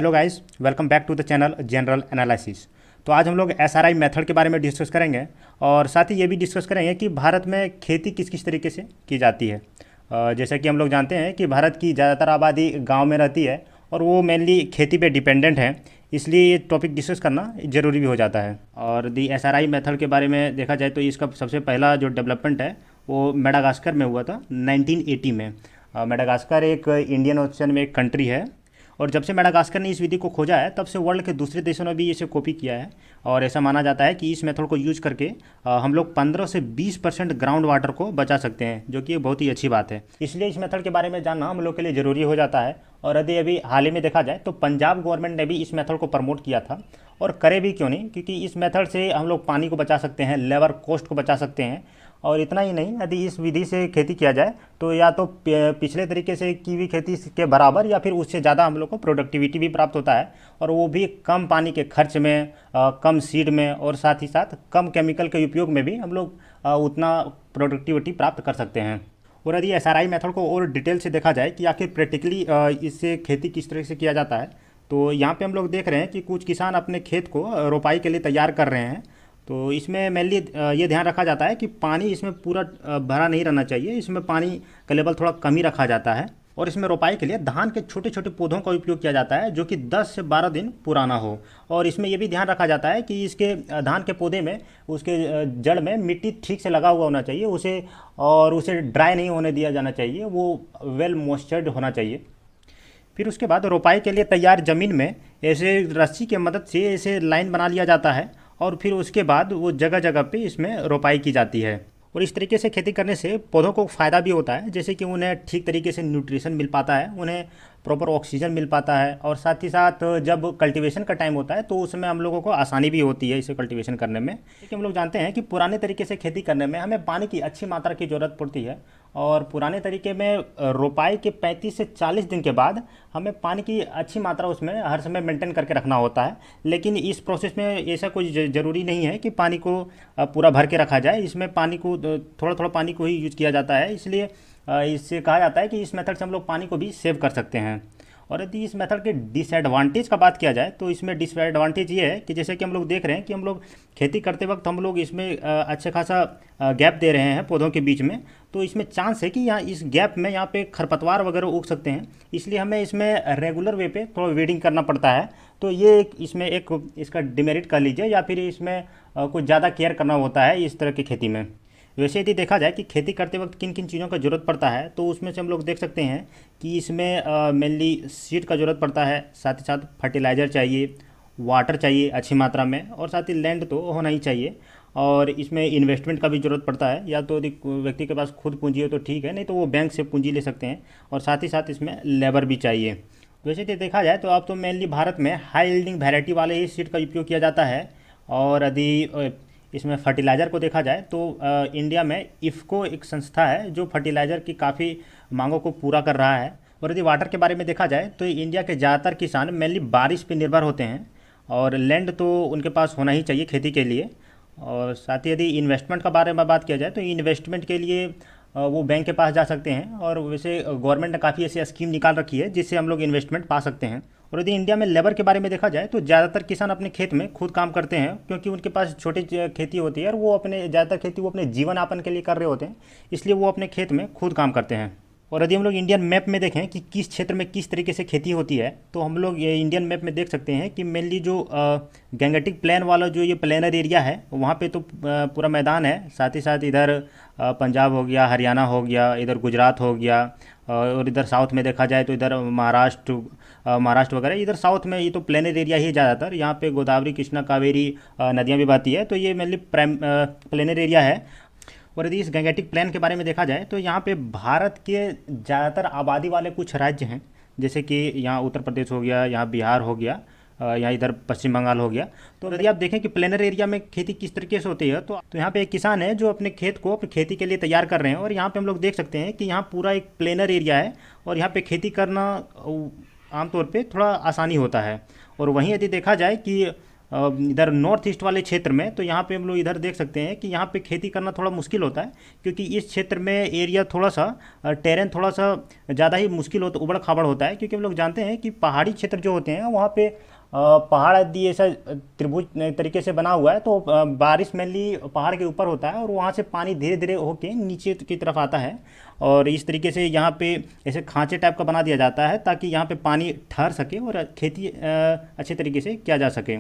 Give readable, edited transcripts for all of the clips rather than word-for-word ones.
Hello guys, welcome back to the channel general analysis. तो आज हम लोग एसआरआई मेथड के बारे में डिस्कस करेंगे और साथ ही ये भी डिस्कस करेंगे कि भारत में खेती किस किस तरीके से की जाती है। जैसा कि हम लोग जानते हैं कि भारत की ज़्यादातर आबादी गांव में रहती है और वो मेनली खेती पे डिपेंडेंट है, इसलिए ये टॉपिक डिस्कस करना ज़रूरी भी हो जाता है। और दी एसआरआई मेथड के बारे में देखा जाए तो इसका सबसे पहला जो डेवलपमेंट है वो मेडागास्कर में हुआ था 1980 में। मेडागास्कर एक इंडियन ओशन में एक कंट्री है और जब से मेडागास्कर ने इस विधि को खोजा है तब से वर्ल्ड के दूसरे देशों ने भी इसे कॉपी किया है। और ऐसा माना जाता है कि इस मेथड को यूज करके हम लोग 15 से 20% ग्राउंड वाटर को बचा सकते हैं, जो कि एक बहुत ही अच्छी बात है। इसलिए इस मेथड के बारे में जानना हम लोग के लिए ज़रूरी हो जाता है। और यदि अभी हाल ही में देखा जाए तो पंजाब गवर्नमेंट ने भी इस मेथड को प्रमोट किया था, और करे भी क्यों नहीं, क्योंकि इस मेथड से हम लोग पानी को बचा सकते हैं, लेबर कॉस्ट को बचा सकते हैं। और इतना ही नहीं, यदि इस विधि से खेती किया जाए तो या तो पिछले तरीके से की हुई खेती के बराबर या फिर उससे ज़्यादा हम लोग को प्रोडक्टिविटी भी प्राप्त होता है, और वो भी कम पानी के खर्च में, कम सीड में, और साथ ही साथ कम केमिकल के उपयोग में भी हम लोग उतना प्रोडक्टिविटी प्राप्त कर सकते हैं। और यदि एसआरआई मेथड को और डिटेल से देखा जाए कि आखिर प्रैक्टिकली इससे खेती किस तरह से किया जाता है, तो यहाँ पे हम लोग देख रहे हैं कि कुछ किसान अपने खेत को रोपाई के लिए तैयार कर रहे हैं। तो इसमें मेनली ये ध्यान रखा जाता है कि पानी इसमें पूरा भरा नहीं रहना चाहिए, इसमें पानी का लेवल थोड़ा कम ही रखा जाता है। और इसमें रोपाई के लिए धान के छोटे छोटे पौधों का उपयोग किया जाता है, जो कि 10 से 12 दिन पुराना हो। और इसमें यह भी ध्यान रखा जाता है कि इसके धान के पौधे में उसके जड़ में मिट्टी ठीक से लगा हुआ होना चाहिए, उसे ड्राई नहीं होने दिया जाना चाहिए, वो वेल मॉइस्चर्ड होना चाहिए। फिर उसके बाद रोपाई के लिए तैयार ज़मीन में ऐसे रस्सी के मदद से ऐसे लाइन बना लिया जाता है, और फिर उसके बाद वो जगह जगह पे इसमें रोपाई की जाती है। और इस तरीके से खेती करने से पौधों को फ़ायदा भी होता है, जैसे कि उन्हें ठीक तरीके से न्यूट्रिशन मिल पाता है, उन्हें प्रॉपर ऑक्सीजन मिल पाता है, और साथ ही साथ जब कल्टीवेशन का टाइम होता है तो उसमें हम लोगों को आसानी भी होती है इसे कल्टीवेशन करने में। क्योंकि हम लोग जानते हैं कि पुराने तरीके से खेती करने में हमें पानी की अच्छी मात्रा की ज़रूरत पड़ती है, और पुराने तरीके में रोपाई के 35 से 40 दिन के बाद हमें पानी की अच्छी मात्रा उसमें हर समय मेंटेन करके रखना होता है। लेकिन इस प्रोसेस में ऐसा कोई ज़रूरी नहीं है कि पानी को पूरा भर के रखा जाए, इसमें पानी को थोड़ा थोड़ा पानी को ही यूज किया जाता है। इसलिए इससे कहा जाता है कि इस मेथड से हम लोग पानी को भी सेव कर सकते हैं। और यदि इस मेथड के डिसएडवांटेज का बात किया जाए तो इसमें डिसएडवांटेज ये है कि जैसे कि हम लोग देख रहे हैं कि हम लोग खेती करते वक्त हम लोग इसमें अच्छा खासा गैप दे रहे हैं पौधों के बीच में, तो इसमें चांस है कि यहाँ इस गैप में यहाँ पे खरपतवार वगैरह उग सकते हैं। इसलिए हमें इसमें रेगुलर वे पे थोड़ा वीडिंग करना पड़ता है। तो ये इसमें एक इसका डिमेरिट कर लीजिए, या फिर इसमें कुछ ज़्यादा केयर करना होता है इस तरह की खेती में। वैसे यदि देखा जाए कि खेती करते वक्त किन किन चीज़ों का ज़रूरत पड़ता है, तो उसमें से हम लोग देख सकते हैं कि इसमें मेनली सीड का ज़रूरत पड़ता है, साथ ही साथ फर्टिलाइज़र चाहिए, वाटर चाहिए अच्छी मात्रा में, और साथ ही लैंड तो होना ही चाहिए। और इसमें इन्वेस्टमेंट का भी ज़रूरत पड़ता है, या तो यदि व्यक्ति के पास खुद पूंजी हो तो ठीक है, नहीं तो वो बैंक से पूंजी ले सकते हैं। और साथ ही साथ इसमें लेबर भी चाहिए। वैसे यदि देखा जाए तो अब तो मेनली भारत में हाई यील्डिंग वैरायटी वाले ही सीड का उपयोग किया जाता है। और यदि इसमें फर्टिलाइज़र को देखा जाए तो इंडिया में इफ़को एक संस्था है जो फर्टिलाइज़र की काफ़ी मांगों को पूरा कर रहा है। और यदि वाटर के बारे में देखा जाए तो इंडिया के ज़्यादातर किसान मेनली बारिश पर निर्भर होते हैं, और लैंड तो उनके पास होना ही चाहिए खेती के लिए। और साथ ही यदि इन्वेस्टमेंट का बारे में बात किया जाए तो इन्वेस्टमेंट के लिए वो बैंक के पास जा सकते हैं, और वैसे गवर्नमेंट ने काफ़ी ऐसी स्कीम निकाल रखी है जिससे हम लोग इन्वेस्टमेंट पा सकते हैं। और यदि इंडिया में लेबर के बारे में देखा जाए तो ज़्यादातर किसान अपने खेत में खुद काम करते हैं, क्योंकि उनके पास छोटी खेती होती है और वो अपने ज़्यादातर खेती वो अपने जीवन यापन के लिए कर रहे होते हैं, इसलिए वो अपने खेत में खुद काम करते हैं। और यदि हम लोग इंडियन मैप में देखें कि किस क्षेत्र में किस तरीके से खेती होती है, तो हम लोग ये इंडियन मैप में देख सकते हैं कि मेनली जो गैंगेटिक प्लेन वाला जो ये प्लेनर एरिया है वहाँ पे तो पूरा मैदान है। साथ ही साथ इधर पंजाब हो गया, हरियाणा हो गया, इधर गुजरात हो गया, और इधर साउथ में देखा जाए तो इधर महाराष्ट्र वगैरह, इधर साउथ में ये तो प्लेनर एरिया ही ज़्यादातर। यहाँ पे गोदावरी, कृष्णा, कावेरी नदियाँ भी बहती है, तो ये मेनली प्लेनर एरिया है। और यदि इस गैंगेटिक प्लेन के बारे में देखा जाए तो यहाँ पे भारत के ज़्यादातर आबादी वाले कुछ राज्य हैं, जैसे कि यहाँ उत्तर प्रदेश हो गया, यहाँ बिहार हो गया, यहाँ इधर पश्चिम बंगाल हो गया। तो यदि आप देखें कि प्लेनर एरिया में खेती किस तरीके से होती है, तो यहाँ पे एक किसान है जो अपने खेत को अपनी खेती के लिए तैयार कर रहे हैं। और यहाँ पे हम लोग देख सकते हैं कि यहाँ पूरा एक प्लेनर एरिया है, और यहाँ पे खेती करना आमतौर पे थोड़ा आसानी होता है। और वहीं यदि देखा जाए कि इधर नॉर्थ ईस्ट वाले क्षेत्र में, तो यहाँ पे हम लोग इधर देख सकते हैं कि यहाँ पे खेती करना थोड़ा मुश्किल होता है, क्योंकि इस क्षेत्र में एरिया थोड़ा सा टेरेन थोड़ा सा ज़्यादा ही मुश्किल होता, उबड़ खाबड़ होता है, क्योंकि हम लोग जानते हैं कि पहाड़ी क्षेत्र जो होते हैं वहाँ पे पहाड़ आदि ऐसा त्रिभुज तरीके से बना हुआ है, तो बारिश मेनली पहाड़ के ऊपर होता है और वहाँ से पानी धीरे धीरे होके नीचे की तरफ आता है, और इस तरीके से यहाँ पे ऐसे खांचे टाइप का बना दिया जाता है ताकि यहाँ पे पानी ठहर सके और खेती अच्छे तरीके से किया जा सके।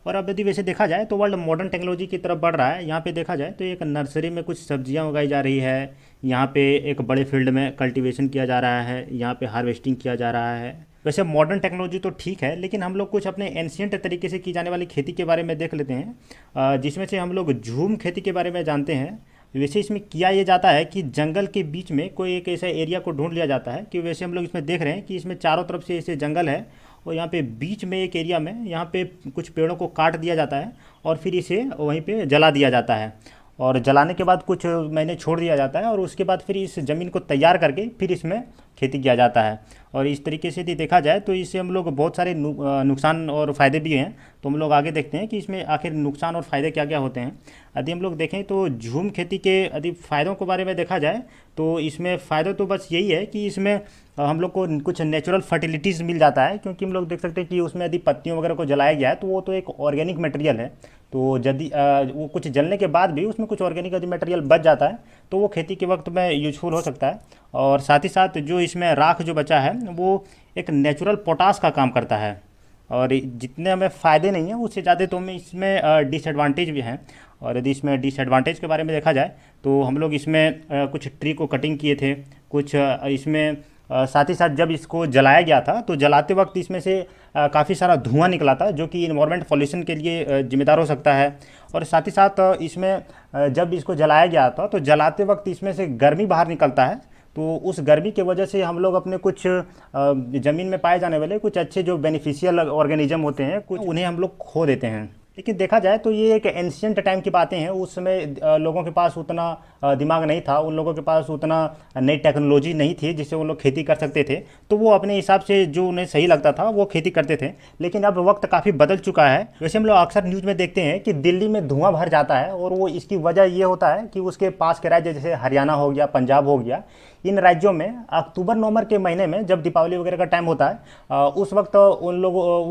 और अब यदि वैसे देखा जाए तो वर्ल्ड मॉडर्न टेक्नोलॉजी की तरफ बढ़ रहा है। यहाँ पे देखा जाए तो एक नर्सरी में कुछ सब्जियाँ उगाई जा रही है, यहाँ पे एक बड़े फील्ड में कल्टीवेशन किया जा रहा है, यहाँ पे हार्वेस्टिंग किया जा रहा है। वैसे मॉडर्न टेक्नोलॉजी तो ठीक है, लेकिन हम लोग कुछ अपने एंशियंट तरीके से की जाने वाली खेती के बारे में देख लेते हैं, जिसमें से हम लोग झूम खेती के बारे में जानते हैं। वैसे इसमें किया ये जाता है कि जंगल के बीच में कोई एक ऐसा एरिया को ढूंढ लिया जाता है, कि वैसे हम लोग इसमें देख रहे हैं कि इसमें चारों तरफ से ऐसे जंगल है, और यहाँ पे बीच में एक एरिया में यहाँ पे कुछ पेड़ों को काट दिया जाता है और फिर इसे वहीं पे जला दिया जाता है, और जलाने के बाद कुछ महीने छोड़ दिया जाता है, और उसके बाद फिर इस ज़मीन को तैयार करके फिर इसमें खेती किया जाता है। और इस तरीके से यदि देखा जाए तो इससे हम लोग बहुत सारे नुकसान और फ़ायदे भी हैं, तो हम लोग आगे देखते हैं कि इसमें आखिर नुकसान और फ़ायदे क्या क्या होते हैं। यदि हम लोग देखें तो झूम खेती के यदि फ़ायदों के बारे में देखा जाए तो इसमें फ़ायदा तो बस यही है कि इसमें हम लोग को कुछ नेचुरल फर्टिलिटीज़ मिल जाता है, क्योंकि हम लोग देख सकते हैं कि उसमें यदि पत्तियों वगैरह को जलाया गया है तो वो तो एक ऑर्गेनिक मटेरियल है, तो यदि वो कुछ जलने के बाद भी उसमें कुछ ऑर्गेनिक यदि मटेरियल बच जाता है तो वो खेती के वक्त में यूजफुल हो सकता है। और साथ ही साथ जो इसमें राख जो बचा है वो एक नेचुरल पोटास का काम करता है, और जितने हमें फ़ायदे नहीं हैं उससे ज़्यादा तो हमें इसमें डिसएडवांटेज भी हैं। और यदि इसमें डिसएडवांटेज के बारे में देखा जाए तो हम लोग इसमें कुछ ट्री को कटिंग किए थे, कुछ इसमें साथ ही साथ जब इसको जलाया गया था तो जलाते वक्त इसमें से काफ़ी सारा धुआं निकला था, जो कि इन्वायरमेंट पॉल्यूशन के लिए जिम्मेदार हो सकता है। और साथ ही साथ इसमें जब इसको जलाया गया था तो जलाते वक्त इसमें से गर्मी बाहर निकलता है, तो उस गर्मी के वजह से हम लोग अपने कुछ ज़मीन में पाए जाने वाले कुछ अच्छे जो बेनिफिशियल ऑर्गेनिज्म होते हैं कुछ उन्हें हम लोग खो देते हैं। लेकिन देखा जाए तो ये एक एंशियंट टाइम की बातें हैं, उस समय लोगों के पास उतना दिमाग नहीं था, उन लोगों के पास उतना नई टेक्नोलॉजी नहीं थी जिससे वो लोग खेती कर सकते थे, तो वो अपने हिसाब से जो उन्हें सही लगता था वो खेती करते थे। लेकिन अब वक्त काफ़ी बदल चुका है। वैसे हम लोग अक्सर न्यूज़ में देखते हैं कि दिल्ली में धुआं भर जाता है, और वो इसकी वजह ये होता है कि उसके पास के राज्य जैसे हरियाणा हो गया, पंजाब हो गया, इन राज्यों में अक्टूबर नवंबर के महीने में जब दीपावली वगैरह का टाइम होता है उस वक्त उन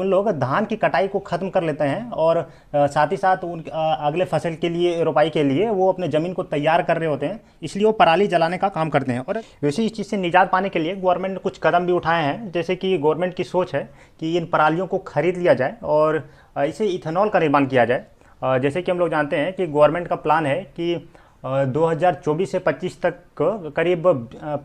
लोग धान की कटाई को ख़त्म कर लेते हैं, और साथ ही साथ उन अगले फसल के लिए रोपाई के लिए वो अपने ज़मीन को तैयार कर रहे होते हैं, इसलिए वो पराली जलाने का काम करते हैं। और वैसे इस चीज़ से निजात पाने के लिए गवर्नमेंट ने कुछ कदम भी उठाए हैं, जैसे कि गवर्नमेंट की सोच है कि इन परालियों को खरीद लिया जाए और इसे इथेनॉल का निर्माण किया जाए। जैसे कि हम लोग जानते हैं कि गवर्नमेंट का प्लान है कि 2024 से 25 तक करीब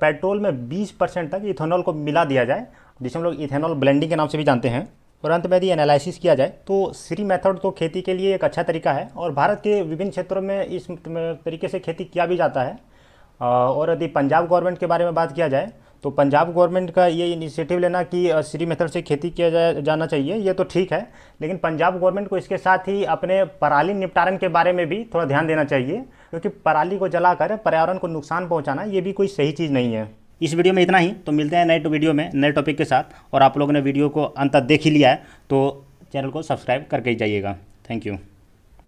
पेट्रोल में 20% तक इथेनॉल को मिला दिया जाए, जिसे हम लोग इथेनॉल ब्लेंडिंग के नाम से भी जानते हैं। और अंत में यदि एनालिसिस किया जाए तो श्री मेथड तो खेती के लिए एक अच्छा तरीका है, और भारत के विभिन्न क्षेत्रों में इस तरीके से खेती किया भी जाता है। और यदि पंजाब गवर्नमेंट के बारे में बात किया जाए तो पंजाब गवर्नमेंट का ये इनिशिएटिव लेना कि श्री मेथड से खेती किया जाना चाहिए, ये तो ठीक है, लेकिन पंजाब गवर्नमेंट को इसके साथ ही अपने पराली निपटारण के बारे में भी थोड़ा ध्यान देना चाहिए, क्योंकि पराली को जलाकर पर्यावरण को नुकसान पहुंचाना ये भी कोई सही चीज़ नहीं है। इस वीडियो में इतना ही, तो मिलते हैं नए वीडियो में नए टॉपिक के साथ। और आप लोगों ने वीडियो को अंत तक देख ही लिया है तो चैनल को सब्सक्राइब करके ही जाइएगा। Thank you.